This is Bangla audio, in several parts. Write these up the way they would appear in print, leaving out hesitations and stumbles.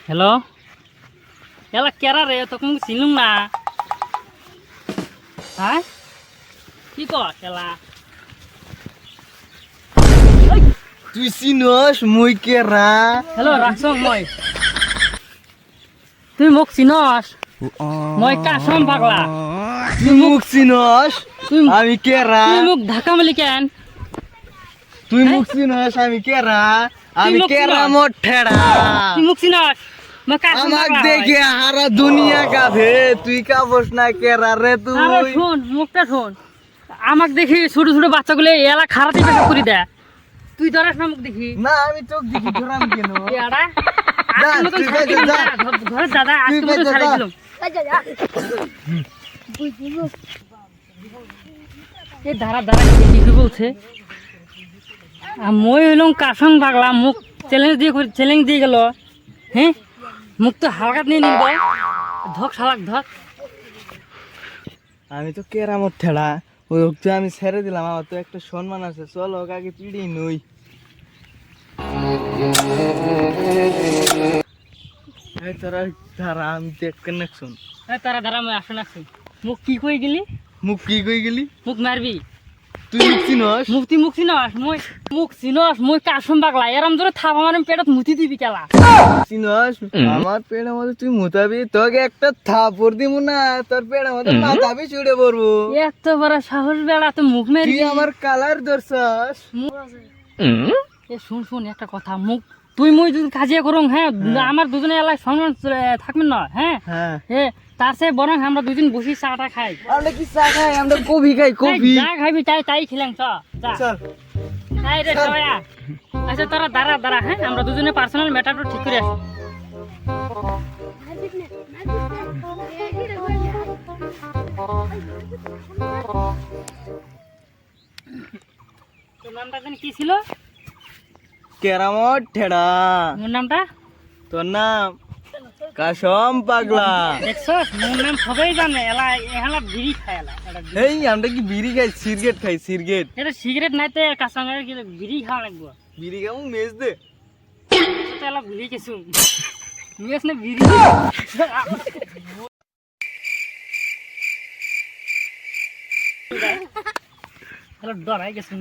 হ্যালো এলা কেরা রে তোকে মুখ চিনুম না হ্যাঁ কি কর এলা তুই চিনস মুই কেরা হ্যালো রাখছ মই তুই মুখ চিনস মই কাসম পাগলা তুই মুখ চিনস আমি কেরা তুই মুখ ঢাকা মেলি কেন তুই মুখ চিনস আমি কেরা আমি মুখ কেরা চিনস? মোট ঠেড়া তুই মুখ চিনস মই কাসম আমাক পাগলা দেখে হারা দুনিয়া কাঁধে তুই কাবস না কেরা রে আরে তুই শোন মুখটা শোন আমাক দেখি ছোট ছোট বাচ্চাগুলো এলা খারাপই পেশা করে দেয় তুই ধরাস না মুখ দেখি না আমি চোখ দেখি ধরাম কেন এরা যা, আজকের মতন তুই ছাড়ি বাইরে দিলাম, যা। ঘরে দাদা আজকের তুই মতন বাইরে ছাড়ি যা। দিলাম এই ধারা ধারা কি বলছে আর মই হইলাম কাসং পাগলা মুখ চ্যালেঞ্জ দিয়ে গেল হ্যাঁ মুখ তো হালকাত নিয়ে নিব ধক শালাক ধক আমি তো কেরা মোট ঠেড়া ওই তো আমি ছেড়ে দিলাম আমার তো একটা সম্মান আছে চলো ওকে আগে পিড়ি নই এই তোরা ধারা আমি দেখ কানেকশন তারা ধারা মই আসুন আসুন মুখ কি কই গেলি মুখ কি কই গেলি মুখ মারবি তুই মুখ চিনস মুক্তি মুখ চিনস মই মুখ চিনস মই কাসম পাগলা এরম ধরে থাপ আমার পেটত মুতি দিবি কেলা চিনস আমার পেড়ের মধ্যে তুই মুতাবি তোকে একটা থাপড় দিব না তোর পেড়ের মধ্যে মাথাবি ছুড়ে পড়বো এত বড় সাহস বেড়া তো মুখ তুই মারবি আমার কালার ধরছস এ শুন শুন একটা কথা মুখ তুই মুই যদি কাজিয়া করুম হ্যাঁ আমার দুজনে এলাকায় সম্মান থাকবেন না হ্যাঁ হ্যাঁ এ তার চেয়ে বরং আমরা দুজন বসি চাটা খাই আমরা কি চা খাই আমরা কফি খাই কফি এই যা খাবি তাই খেলাম চ যা চল এই রে সবাইয়া আচ্ছা তোরা দাঁড়া হ্যাঁ আমরা দুজনে পার্সোনাল ম্যাটারটা ঠিক করে আসি তোর নামটা জানি কি ছিল কেরামত ঠেড়া মোর নামটা তোর নাম কাসম পাগলা দেখছস মোর নাম সবাই জানে এলা বিড়ি খায় এটা এই আমরা কি বিড়ি খাই সিগারেট খাই সিগারেট এটা সিগারেট নাই তো কাসাঙ্গে কি বিড়ি খাওয়া লাগবো বিড়ি খাবো মেজ দে তো এলা ভুলি গেছু মেস না বিড়ি এলা ডরাই গেছু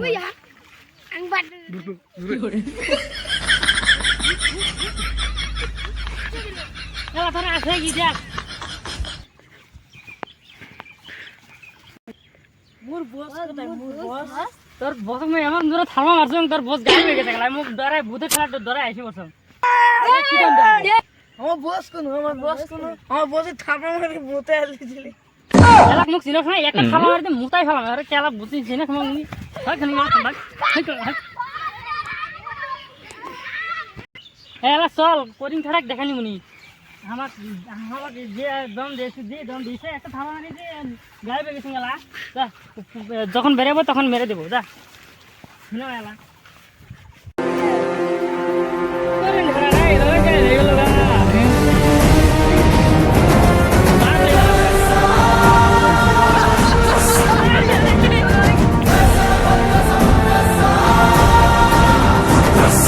এলা তোরা আসে কি দেখ মোর বস কোথায় মোর বস তোর বস মে এমন দূরে থামা মারছং তোর বস গায়ে হয়ে গেছে গলাই মুখ ডরাই ভূতে খেলা ডরাই আইছি বসং কি কাম আমার বস কোন আমার বসে থাপড়া মারি মুতে আলিছিলি এলাক মুখ চিনছ না একটা থামা মারতে মুতাই ফেলাম আরে কেলা বুঝি চিনে খাম মুনি হয় খানি মার খাম এলা চল কোডিং ছাড়া দেখানি মুনি আমার যে দম দিয়েছে একটা থামা মারি যে গায়ে হয়ে গেছে গেলা যখন বেরোবো তখন মেরে দেবো যা এলা